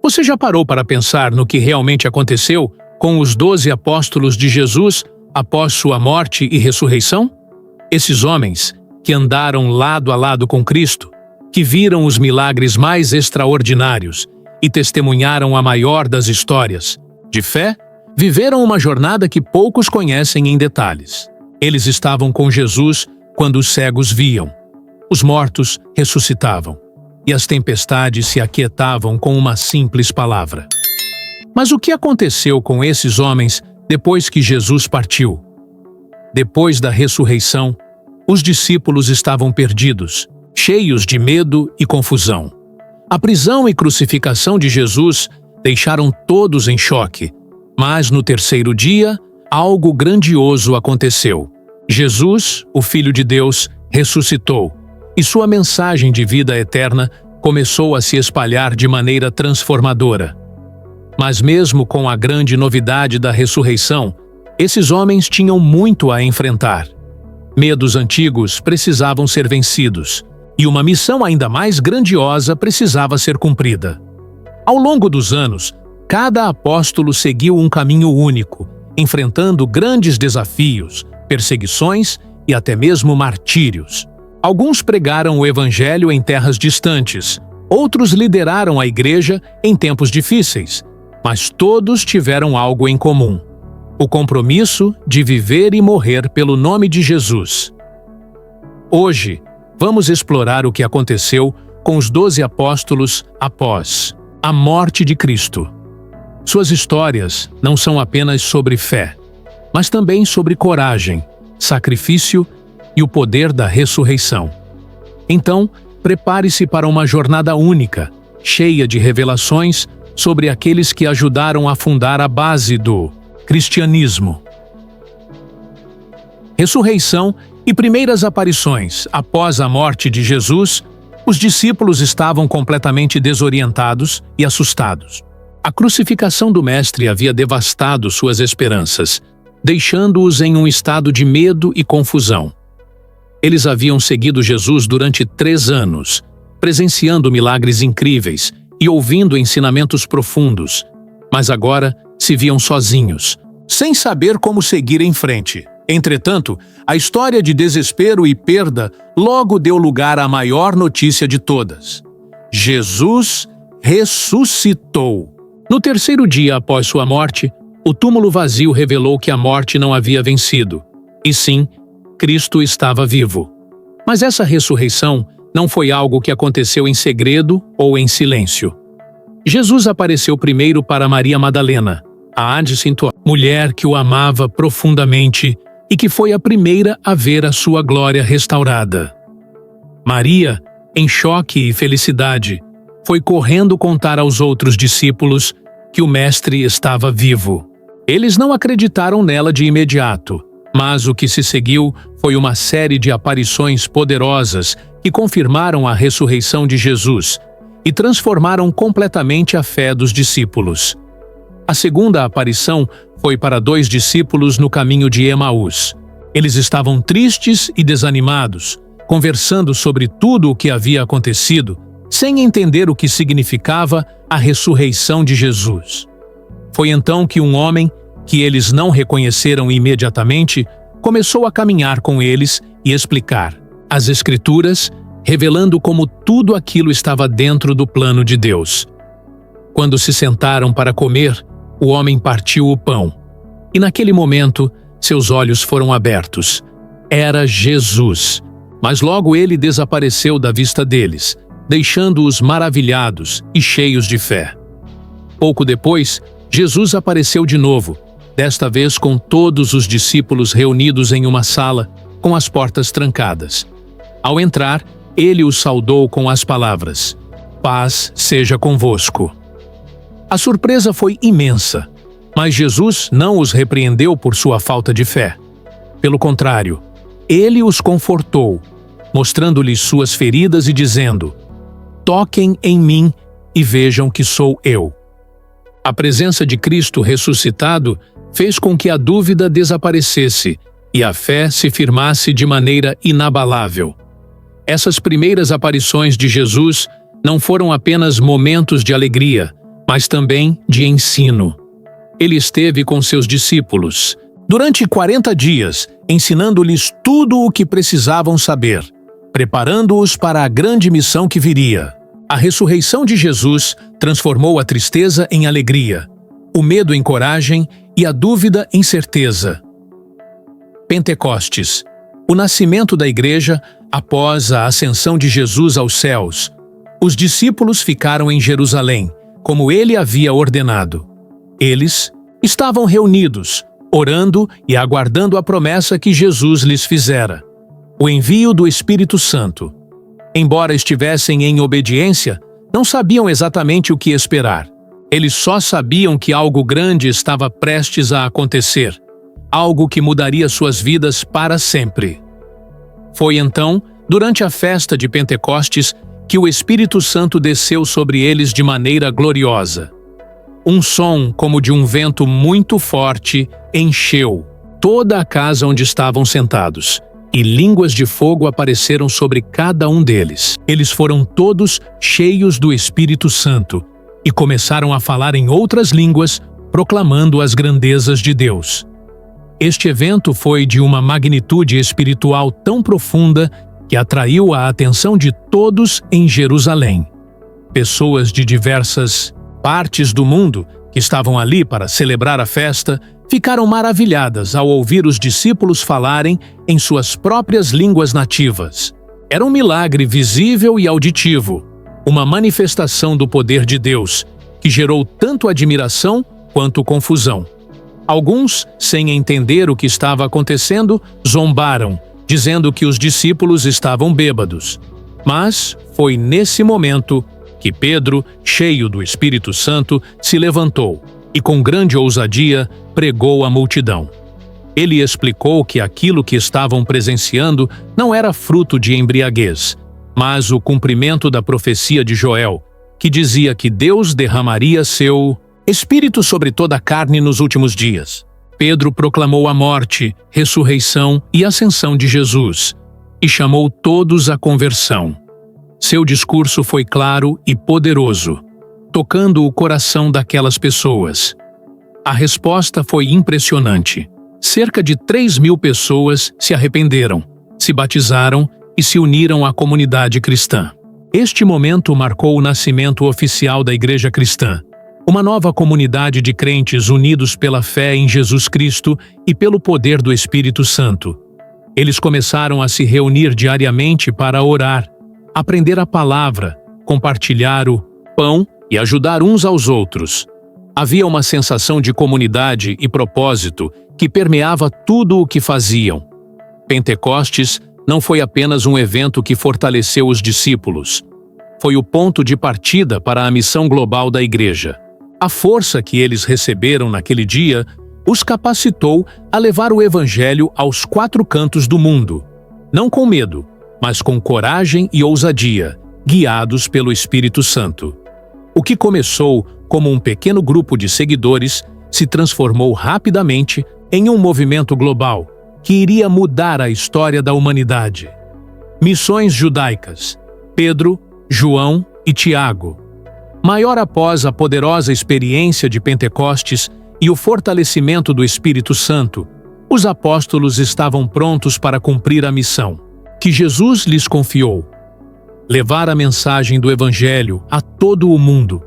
Você já parou para pensar no que realmente aconteceu com os 12 apóstolos de Jesus após sua morte e ressurreição? Esses homens, que andaram lado a lado com Cristo, que viram os milagres mais extraordinários e testemunharam a maior das histórias de fé, viveram uma jornada que poucos conhecem em detalhes. Eles estavam com Jesus quando os cegos viam, os mortos ressuscitavam e as tempestades se aquietavam com uma simples palavra. Mas o que aconteceu com esses homens depois que Jesus partiu? Depois da ressurreição, os discípulos estavam perdidos, cheios de medo e confusão. A prisão e crucificação de Jesus deixaram todos em choque, mas no terceiro dia, algo grandioso aconteceu. Jesus, o Filho de Deus, ressuscitou, e sua mensagem de vida eterna começou a se espalhar de maneira transformadora. Mas mesmo com a grande novidade da ressurreição, esses homens tinham muito a enfrentar. Medos antigos precisavam ser vencidos, e uma missão ainda mais grandiosa precisava ser cumprida. Ao longo dos anos, cada apóstolo seguiu um caminho único, enfrentando grandes desafios, perseguições e até mesmo martírios. Alguns pregaram o evangelho em terras distantes, outros lideraram a igreja em tempos difíceis, mas todos tiveram algo em comum: o compromisso de viver e morrer pelo nome de Jesus. Hoje, vamos explorar o que aconteceu com os 12 apóstolos após a morte de Cristo. Suas histórias não são apenas sobre fé, mas também sobre coragem, sacrifício e o poder da ressurreição. Então, prepare-se para uma jornada única, cheia de revelações sobre aqueles que ajudaram a fundar a base do cristianismo. Ressurreição e primeiras aparições. Após a morte de Jesus, os discípulos estavam completamente desorientados e assustados. A crucificação do Mestre havia devastado suas esperanças, deixando-os em um estado de medo e confusão. Eles haviam seguido Jesus durante 3 anos, presenciando milagres incríveis e ouvindo ensinamentos profundos, mas agora se viam sozinhos, sem saber como seguir em frente. Entretanto, a história de desespero e perda logo deu lugar à maior notícia de todas: Jesus ressuscitou. No terceiro dia após sua morte, o túmulo vazio revelou que a morte não havia vencido, e sim, Cristo estava vivo. Mas essa ressurreição não foi algo que aconteceu em segredo ou em silêncio. Jesus apareceu primeiro para Maria Madalena, a adcinto, mulher que o amava profundamente e que foi a primeira a ver a sua glória restaurada. Maria, em choque e felicidade, foi correndo contar aos outros discípulos que o Mestre estava vivo. Eles não acreditaram nela de imediato, mas o que se seguiu foi uma série de aparições poderosas que confirmaram a ressurreição de Jesus e transformaram completamente a fé dos discípulos. A segunda aparição foi para 2 discípulos no caminho de Emaús. Eles estavam tristes e desanimados, conversando sobre tudo o que havia acontecido, sem entender o que significava a ressurreição de Jesus. Foi então que um homem, que eles não reconheceram imediatamente, começou a caminhar com eles e explicar as Escrituras, revelando como tudo aquilo estava dentro do plano de Deus. Quando se sentaram para comer, o homem partiu o pão, e naquele momento seus olhos foram abertos. Era Jesus, mas logo ele desapareceu da vista deles, deixando-os maravilhados e cheios de fé. Pouco depois, Jesus apareceu de novo, desta vez com todos os discípulos reunidos em uma sala, com as portas trancadas. Ao entrar, ele os saudou com as palavras: "Paz seja convosco." A surpresa foi imensa, mas Jesus não os repreendeu por sua falta de fé. Pelo contrário, ele os confortou, mostrando-lhes suas feridas e dizendo: "Toquem em mim e vejam que sou eu." A presença de Cristo ressuscitado fez com que a dúvida desaparecesse e a fé se firmasse de maneira inabalável. Essas primeiras aparições de Jesus não foram apenas momentos de alegria, mas também de ensino. Ele esteve com seus discípulos durante 40 dias, ensinando-lhes tudo o que precisavam saber, preparando-os para a grande missão que viria. A ressurreição de Jesus transformou a tristeza em alegria, o medo em coragem e a dúvida em certeza. Pentecostes, o nascimento da Igreja após a ascensão de Jesus aos céus. Os discípulos ficaram em Jerusalém, como ele havia ordenado. Eles estavam reunidos, orando e aguardando a promessa que Jesus lhes fizera: o envio do Espírito Santo. Embora estivessem em obediência, não sabiam exatamente o que esperar. Eles só sabiam que algo grande estava prestes a acontecer, algo que mudaria suas vidas para sempre. Foi então, durante a festa de Pentecostes, que o Espírito Santo desceu sobre eles de maneira gloriosa. Um som como de um vento muito forte encheu toda a casa onde estavam sentados, e línguas de fogo apareceram sobre cada um deles. Eles foram todos cheios do Espírito Santo e começaram a falar em outras línguas, proclamando as grandezas de Deus. Este evento foi de uma magnitude espiritual tão profunda que atraiu a atenção de todos em Jerusalém. Pessoas de diversas partes do mundo que estavam ali para celebrar a festa ficaram maravilhadas ao ouvir os discípulos falarem em suas próprias línguas nativas. Era um milagre visível e auditivo, uma manifestação do poder de Deus, que gerou tanto admiração quanto confusão. Alguns, sem entender o que estava acontecendo, zombaram, dizendo que os discípulos estavam bêbados. Mas foi nesse momento que Pedro, cheio do Espírito Santo, se levantou e, com grande ousadia, pregou à multidão. Ele explicou que aquilo que estavam presenciando não era fruto de embriaguez, mas o cumprimento da profecia de Joel, que dizia que Deus derramaria seu Espírito sobre toda a carne nos últimos dias. Pedro proclamou a morte, ressurreição e ascensão de Jesus e chamou todos à conversão. Seu discurso foi claro e poderoso, tocando o coração daquelas pessoas. A resposta foi impressionante. Cerca de 3.000 pessoas se arrependeram, se batizaram e se uniram à comunidade cristã. Este momento marcou o nascimento oficial da Igreja Cristã, uma nova comunidade de crentes unidos pela fé em Jesus Cristo e pelo poder do Espírito Santo. Eles começaram a se reunir diariamente para orar, aprender a palavra, compartilhar o pão e ajudar uns aos outros. Havia uma sensação de comunidade e propósito que permeava tudo o que faziam. Pentecostes não foi apenas um evento que fortaleceu os discípulos. Foi o ponto de partida para a missão global da Igreja. A força que eles receberam naquele dia os capacitou a levar o Evangelho aos 4 cantos do mundo, não com medo, mas com coragem e ousadia, guiados pelo Espírito Santo. O que começou como um pequeno grupo de seguidores se transformou rapidamente em um movimento global que iria mudar a história da humanidade. Missões judaicas: Pedro, João e Tiago. Maior após a poderosa experiência de Pentecostes e o fortalecimento do Espírito Santo, os apóstolos estavam prontos para cumprir a missão que Jesus lhes confiou: levar a mensagem do Evangelho a todo o mundo.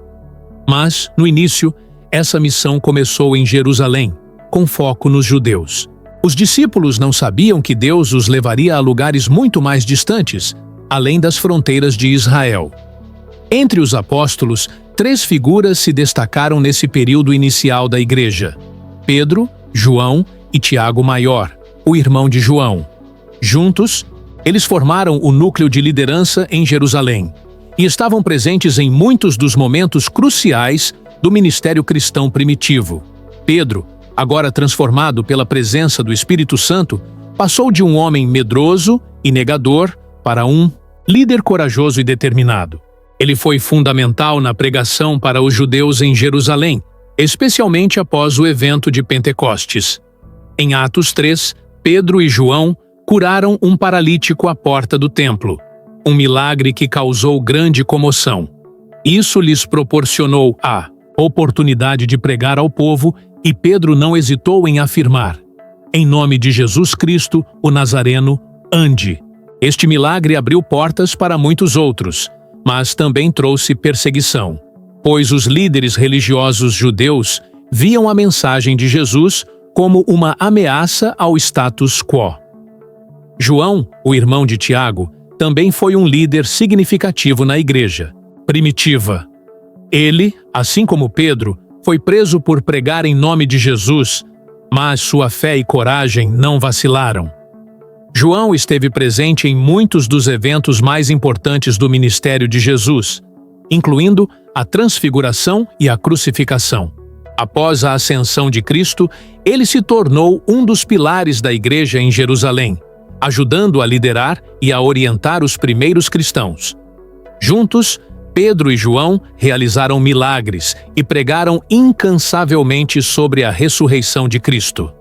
Mas, no início, essa missão começou em Jerusalém, com foco nos judeus. Os discípulos não sabiam que Deus os levaria a lugares muito mais distantes, além das fronteiras de Israel. Entre os apóstolos, 3 figuras se destacaram nesse período inicial da Igreja: Pedro, João e Tiago Maior, o irmão de João. Juntos, eles formaram o núcleo de liderança em Jerusalém e estavam presentes em muitos dos momentos cruciais do ministério cristão primitivo. Pedro, agora transformado pela presença do Espírito Santo, passou de um homem medroso e negador para um líder corajoso e determinado. Ele foi fundamental na pregação para os judeus em Jerusalém, especialmente após o evento de Pentecostes. Em Atos 3, Pedro e João curaram um paralítico à porta do templo, um milagre que causou grande comoção. Isso lhes proporcionou a oportunidade de pregar ao povo e Pedro não hesitou em afirmar: "Em nome de Jesus Cristo, o Nazareno, ande." Este milagre abriu portas para muitos outros, mas também trouxe perseguição, pois os líderes religiosos judeus viam a mensagem de Jesus como uma ameaça ao status quo. João, o irmão de Tiago, também foi um líder significativo na igreja primitiva. Ele, assim como Pedro, foi preso por pregar em nome de Jesus, mas sua fé e coragem não vacilaram. João esteve presente em muitos dos eventos mais importantes do ministério de Jesus, incluindo a transfiguração e a crucificação. Após a ascensão de Cristo, ele se tornou um dos pilares da igreja em Jerusalém, ajudando a liderar e a orientar os primeiros cristãos. Juntos, Pedro e João realizaram milagres e pregaram incansavelmente sobre a ressurreição de Cristo.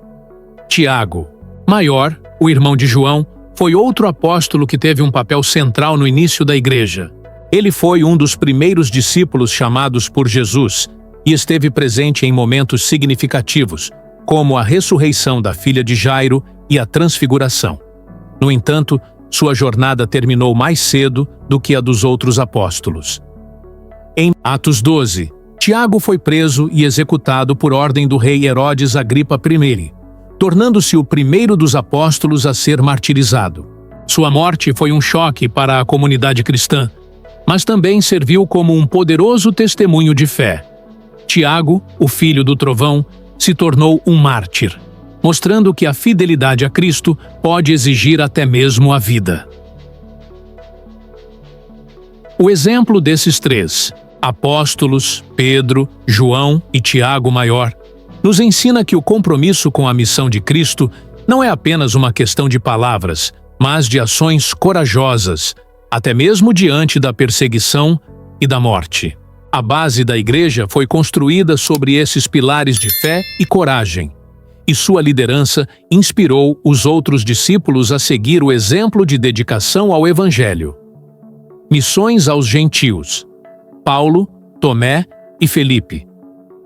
Tiago, maior, o irmão de João, foi outro apóstolo que teve um papel central no início da igreja. Ele foi um dos primeiros discípulos chamados por Jesus e esteve presente em momentos significativos, como a ressurreição da filha de Jairo e a transfiguração. No entanto, sua jornada terminou mais cedo do que a dos outros apóstolos. Em Atos 12, Tiago foi preso e executado por ordem do rei Herodes Agripa I, tornando-se o primeiro dos apóstolos a ser martirizado. Sua morte foi um choque para a comunidade cristã, mas também serviu como um poderoso testemunho de fé. Tiago, o filho do trovão, se tornou um mártir, mostrando que a fidelidade a Cristo pode exigir até mesmo a vida. O exemplo desses três, apóstolos, Pedro, João e Tiago Maior, nos ensina que o compromisso com a missão de Cristo não é apenas uma questão de palavras, mas de ações corajosas, até mesmo diante da perseguição e da morte. A base da igreja foi construída sobre esses pilares de fé e coragem, e sua liderança inspirou os outros discípulos a seguir o exemplo de dedicação ao Evangelho. Missões aos gentios: Paulo, Tomé e Felipe.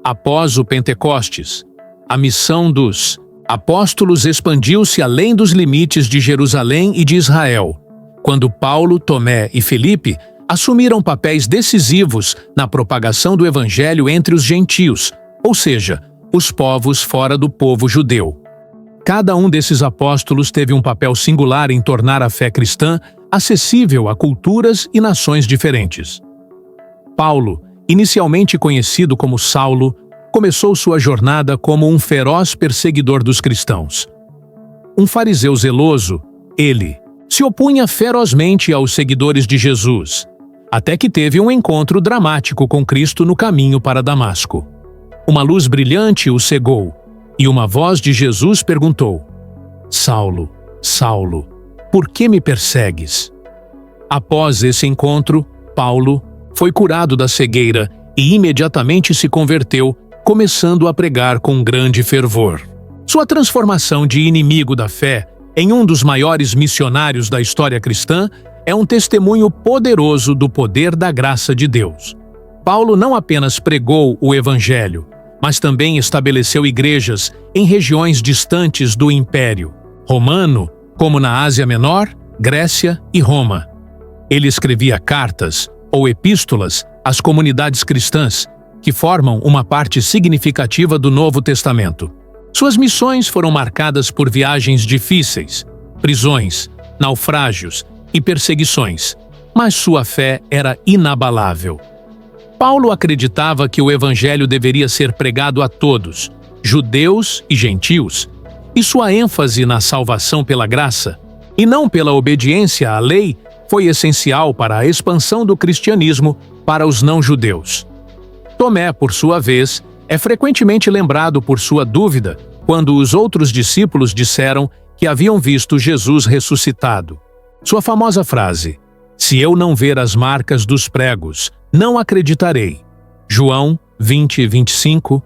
Após o Pentecostes, a missão dos apóstolos expandiu-se além dos limites de Jerusalém e de Israel, quando Paulo, Tomé e Felipe assumiram papéis decisivos na propagação do Evangelho entre os gentios, ou seja, os povos fora do povo judeu. Cada um desses apóstolos teve um papel singular em tornar a fé cristã acessível a culturas e nações diferentes. Paulo, inicialmente conhecido como Saulo, começou sua jornada como um feroz perseguidor dos cristãos. Um fariseu zeloso, ele se opunha ferozmente aos seguidores de Jesus, até que teve um encontro dramático com Cristo no caminho para Damasco. Uma luz brilhante o cegou, e uma voz de Jesus perguntou: "Saulo, Saulo, por que me persegues?" Após esse encontro, Paulo foi curado da cegueira e imediatamente se converteu, começando a pregar com grande fervor. Sua transformação de inimigo da fé em um dos maiores missionários da história cristã é um testemunho poderoso do poder da graça de Deus. Paulo não apenas pregou o Evangelho, mas também estabeleceu igrejas em regiões distantes do Império Romano, como na Ásia Menor, Grécia e Roma. Ele escrevia cartas ou epístolas às comunidades cristãs, que formam uma parte significativa do Novo Testamento. Suas missões foram marcadas por viagens difíceis, prisões, naufrágios e perseguições, mas sua fé era inabalável. Paulo acreditava que o Evangelho deveria ser pregado a todos, judeus e gentios, e sua ênfase na salvação pela graça, e não pela obediência à lei, foi essencial para a expansão do cristianismo para os não-judeus. Tomé, por sua vez, é frequentemente lembrado por sua dúvida quando os outros discípulos disseram que haviam visto Jesus ressuscitado. Sua famosa frase, "Se eu não ver as marcas dos pregos, não acreditarei", João 20:25,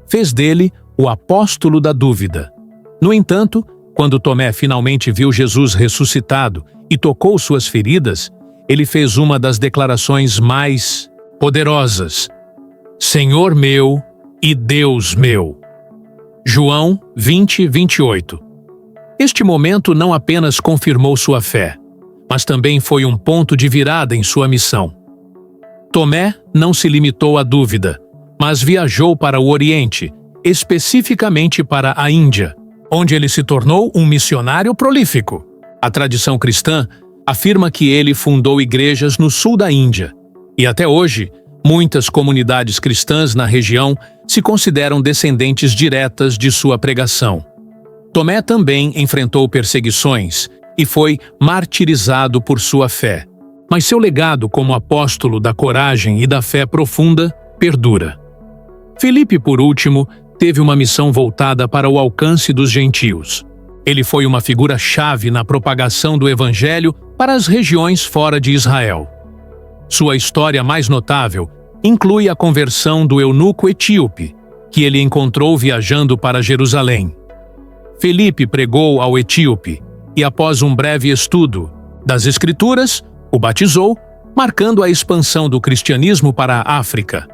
fez dele o apóstolo da dúvida. No entanto, quando Tomé finalmente viu Jesus ressuscitado e tocou suas feridas, ele fez uma das declarações mais poderosas: Senhor meu e Deus meu. João 20, 28. Este momento não apenas confirmou sua fé, mas também foi um ponto de virada em sua missão. Tomé não se limitou à dúvida, mas viajou para o Oriente, especificamente para a Índia, onde ele se tornou um missionário prolífico. A tradição cristã afirma que ele fundou igrejas no sul da Índia, e até hoje, muitas comunidades cristãs na região se consideram descendentes diretas de sua pregação. Tomé também enfrentou perseguições e foi martirizado por sua fé, mas seu legado como apóstolo da coragem e da fé profunda perdura. Filipe, por último, teve uma missão voltada para o alcance dos gentios. Ele foi uma figura-chave na propagação do evangelho para as regiões fora de Israel. Sua história mais notável inclui a conversão do eunuco etíope, que ele encontrou viajando para Jerusalém. Filipe pregou ao etíope e, após um breve estudo das Escrituras, o batizou, marcando a expansão do cristianismo para a África.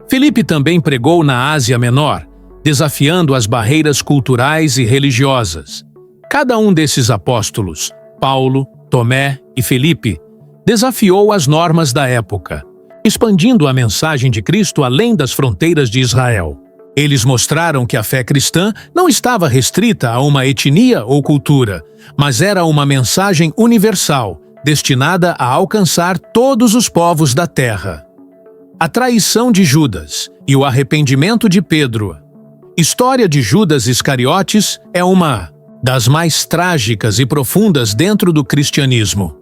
Filipe também pregou na Ásia Menor, desafiando as barreiras culturais e religiosas. Cada um desses apóstolos, Paulo, Tomé e Filipe, desafiou as normas da época, expandindo a mensagem de Cristo além das fronteiras de Israel. Eles mostraram que a fé cristã não estava restrita a uma etnia ou cultura, mas era uma mensagem universal, destinada a alcançar todos os povos da terra. A traição de Judas e o arrependimento de Pedro. História de Judas Iscariotes é uma das mais trágicas e profundas dentro do cristianismo.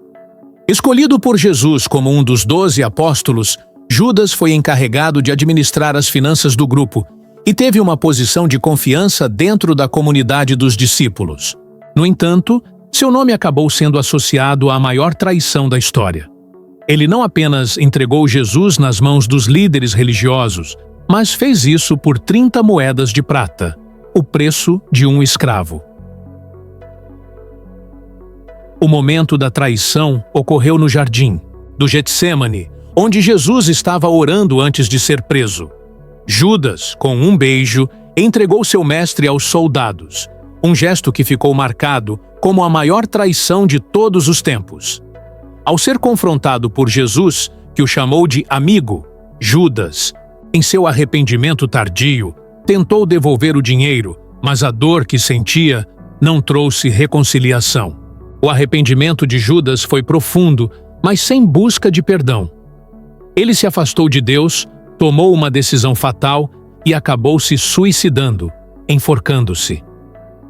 Escolhido por Jesus como um dos 12 apóstolos, Judas foi encarregado de administrar as finanças do grupo e teve uma posição de confiança dentro da comunidade dos discípulos. No entanto, seu nome acabou sendo associado à maior traição da história. Ele não apenas entregou Jesus nas mãos dos líderes religiosos, mas fez isso por 30 moedas de prata, o preço de um escravo. O momento da traição ocorreu no jardim do Getsêmani, onde Jesus estava orando antes de ser preso. Judas, com um beijo, entregou seu mestre aos soldados, um gesto que ficou marcado como a maior traição de todos os tempos. Ao ser confrontado por Jesus, que o chamou de amigo, Judas, em seu arrependimento tardio, tentou devolver o dinheiro, mas a dor que sentia não trouxe reconciliação. O arrependimento de Judas foi profundo, mas sem busca de perdão. Ele se afastou de Deus, tomou uma decisão fatal e acabou se suicidando, enforcando-se.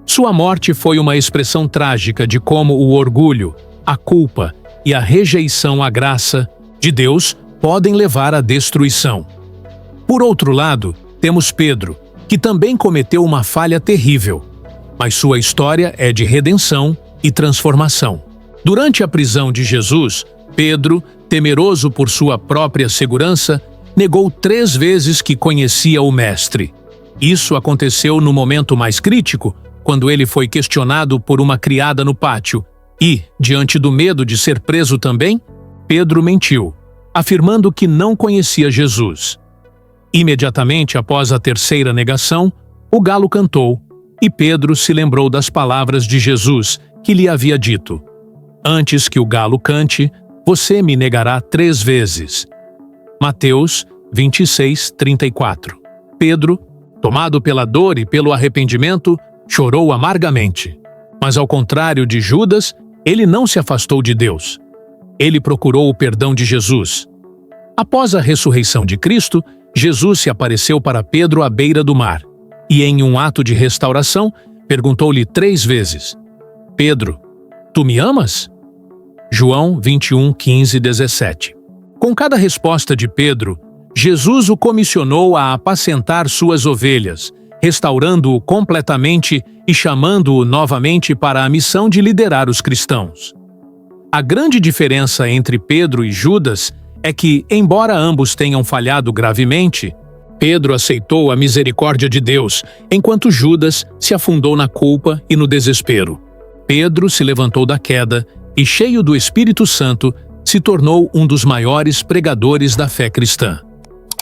Sua morte foi uma expressão trágica de como o orgulho, a culpa e a rejeição à graça de Deus podem levar à destruição. Por outro lado, temos Pedro, que também cometeu uma falha terrível, mas sua história é de redenção e transformação. Durante a prisão de Jesus, Pedro, temeroso por sua própria segurança, negou 3 vezes que conhecia o Mestre. Isso aconteceu no momento mais crítico, quando ele foi questionado por uma criada no pátio e, diante do medo de ser preso também, Pedro mentiu, afirmando que não conhecia Jesus. Imediatamente após a 3ª negação, o galo cantou e Pedro se lembrou das palavras de Jesus, que lhe havia dito: "Antes que o galo cante, você me negará 3 vezes." Mateus 26, 34. Pedro, tomado pela dor e pelo arrependimento, chorou amargamente. Mas ao contrário de Judas, ele não se afastou de Deus. Ele procurou o perdão de Jesus. Após a ressurreição de Cristo, Jesus se apareceu para Pedro à beira do mar e, em um ato de restauração, perguntou-lhe 3 vezes: "Pedro, tu me amas?" João 21, 15, 17. Com cada resposta de Pedro, Jesus o comissionou a apacentar suas ovelhas, restaurando-o completamente e chamando-o novamente para a missão de liderar os cristãos. A grande diferença entre Pedro e Judas é que, embora ambos tenham falhado gravemente, Pedro aceitou a misericórdia de Deus, enquanto Judas se afundou na culpa e no desespero. Pedro se levantou da queda e, cheio do Espírito Santo, se tornou um dos maiores pregadores da fé cristã.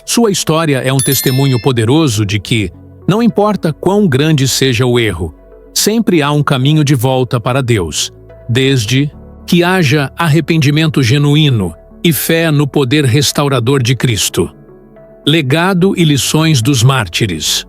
Sua história é um testemunho poderoso de que, não importa quão grande seja o erro, sempre há um caminho de volta para Deus, desde que haja arrependimento genuíno e fé no poder restaurador de Cristo. Legado e lições dos mártires.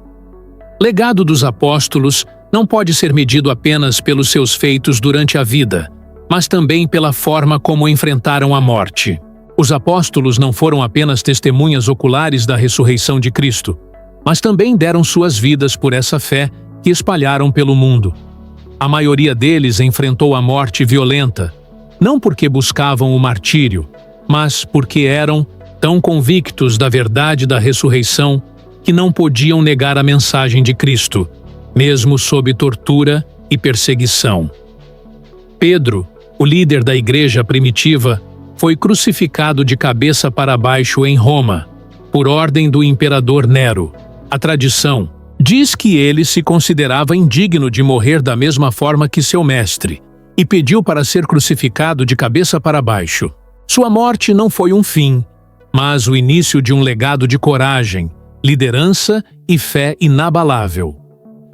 Legado dos apóstolos não pode ser medido apenas pelos seus feitos durante a vida, mas também pela forma como enfrentaram a morte. Os apóstolos não foram apenas testemunhas oculares da ressurreição de Cristo, mas também deram suas vidas por essa fé que espalharam pelo mundo. A maioria deles enfrentou a morte violenta, não porque buscavam o martírio, mas porque eram tão convictos da verdade da ressurreição que não podiam negar a mensagem de Cristo, mesmo sob tortura e perseguição. Pedro, o líder da igreja primitiva, foi crucificado de cabeça para baixo em Roma, por ordem do imperador Nero. A tradição diz que ele se considerava indigno de morrer da mesma forma que seu mestre, e pediu para ser crucificado de cabeça para baixo. Sua morte não foi um fim, mas o início de um legado de coragem, liderança e fé inabalável.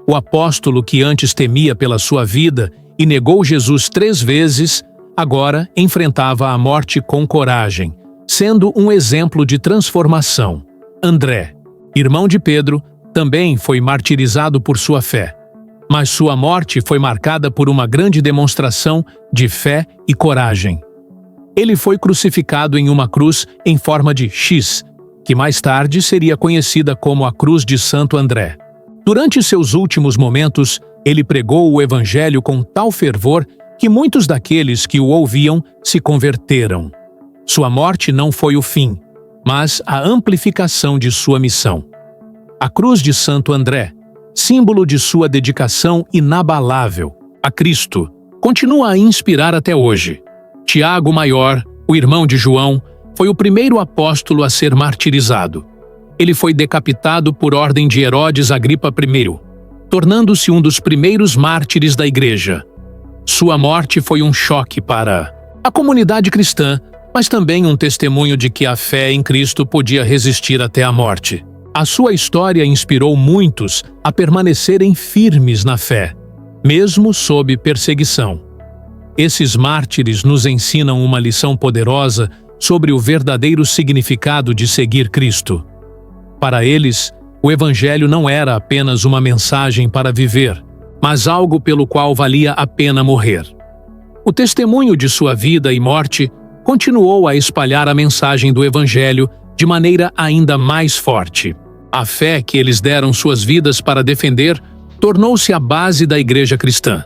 O apóstolo que antes temia pela sua vida e negou Jesus 3 vezes, agora enfrentava a morte com coragem, sendo um exemplo de transformação. André, irmão de Pedro, também foi martirizado por sua fé, mas sua morte foi marcada por uma grande demonstração de fé e coragem. Ele foi crucificado em uma cruz em forma de X, que mais tarde seria conhecida como a Cruz de Santo André. Durante seus últimos momentos, ele pregou o Evangelho com tal fervor que muitos daqueles que o ouviam se converteram. Sua morte não foi o fim, mas a amplificação de sua missão. A Cruz de Santo André, símbolo de sua dedicação inabalável a Cristo, continua a inspirar até hoje. Tiago Maior, o irmão de João, foi o primeiro apóstolo a ser martirizado. Ele foi decapitado por ordem de Herodes Agripa I, tornando-se um dos primeiros mártires da igreja. Sua morte foi um choque para a comunidade cristã, mas também um testemunho de que a fé em Cristo podia resistir até a morte. A sua história inspirou muitos a permanecerem firmes na fé, mesmo sob perseguição. Esses mártires nos ensinam uma lição poderosa sobre o verdadeiro significado de seguir Cristo. Para eles, o Evangelho não era apenas uma mensagem para viver, mas algo pelo qual valia a pena morrer. O testemunho de sua vida e morte continuou a espalhar a mensagem do Evangelho de maneira ainda mais forte. A fé que eles deram suas vidas para defender tornou-se a base da igreja cristã,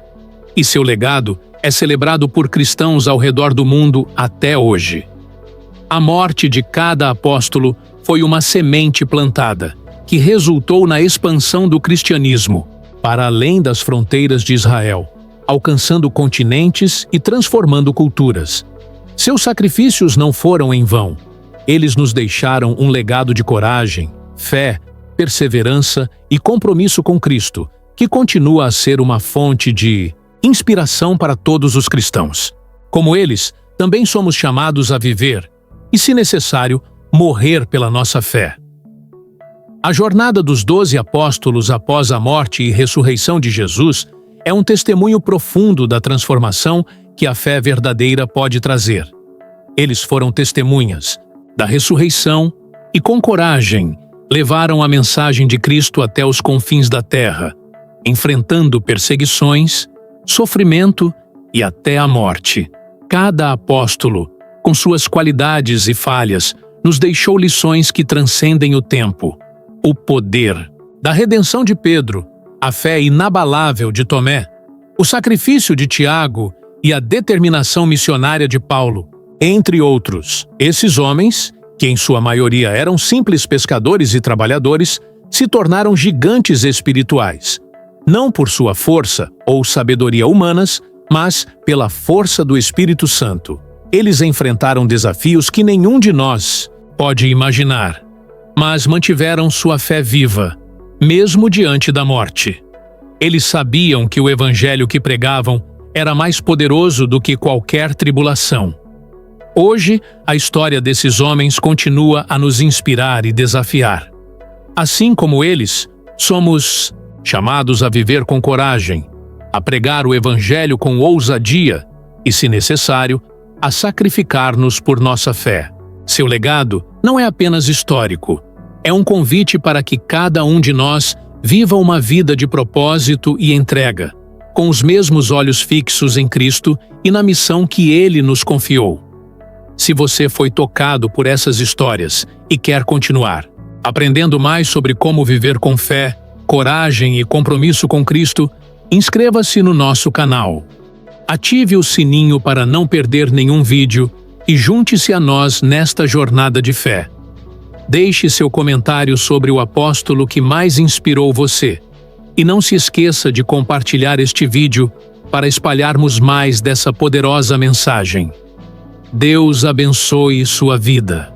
e seu legado é celebrado por cristãos ao redor do mundo até hoje. A morte de cada apóstolo foi uma semente plantada, que resultou na expansão do cristianismo para além das fronteiras de Israel, alcançando continentes e transformando culturas. Seus sacrifícios não foram em vão. Eles nos deixaram um legado de coragem, fé, perseverança e compromisso com Cristo, que continua a ser uma fonte de inspiração para todos os cristãos. Como eles, também somos chamados a viver e, se necessário, morrer pela nossa fé. A jornada dos 12 apóstolos após a morte e ressurreição de Jesus é um testemunho profundo da transformação que a fé verdadeira pode trazer. Eles foram testemunhas da ressurreição e, com coragem, levaram a mensagem de Cristo até os confins da terra, enfrentando perseguições, sofrimento e até a morte. Cada apóstolo, com suas qualidades e falhas, nos deixou lições que transcendem o tempo. O poder da redenção de Pedro, a fé inabalável de Tomé, o sacrifício de Tiago e a determinação missionária de Paulo, entre outros. Esses homens, que em sua maioria eram simples pescadores e trabalhadores, se tornaram gigantes espirituais, não por sua força ou sabedoria humanas, mas pela força do Espírito Santo. Eles enfrentaram desafios que nenhum de nós pode imaginar, mas mantiveram sua fé viva, mesmo diante da morte. Eles sabiam que o evangelho que pregavam era mais poderoso do que qualquer tribulação. Hoje, a história desses homens continua a nos inspirar e desafiar. Assim como eles, somos chamados a viver com coragem, a pregar o Evangelho com ousadia e, se necessário, a sacrificar-nos por nossa fé. Seu legado não é apenas histórico, é um convite para que cada um de nós viva uma vida de propósito e entrega, com os mesmos olhos fixos em Cristo e na missão que Ele nos confiou. Se você foi tocado por essas histórias e quer continuar aprendendo mais sobre como viver com fé, coragem e compromisso com Cristo, inscreva-se no nosso canal. Ative o sininho para não perder nenhum vídeo e junte-se a nós nesta jornada de fé. Deixe seu comentário sobre o apóstolo que mais inspirou você. E não se esqueça de compartilhar este vídeo para espalharmos mais dessa poderosa mensagem. Deus abençoe sua vida.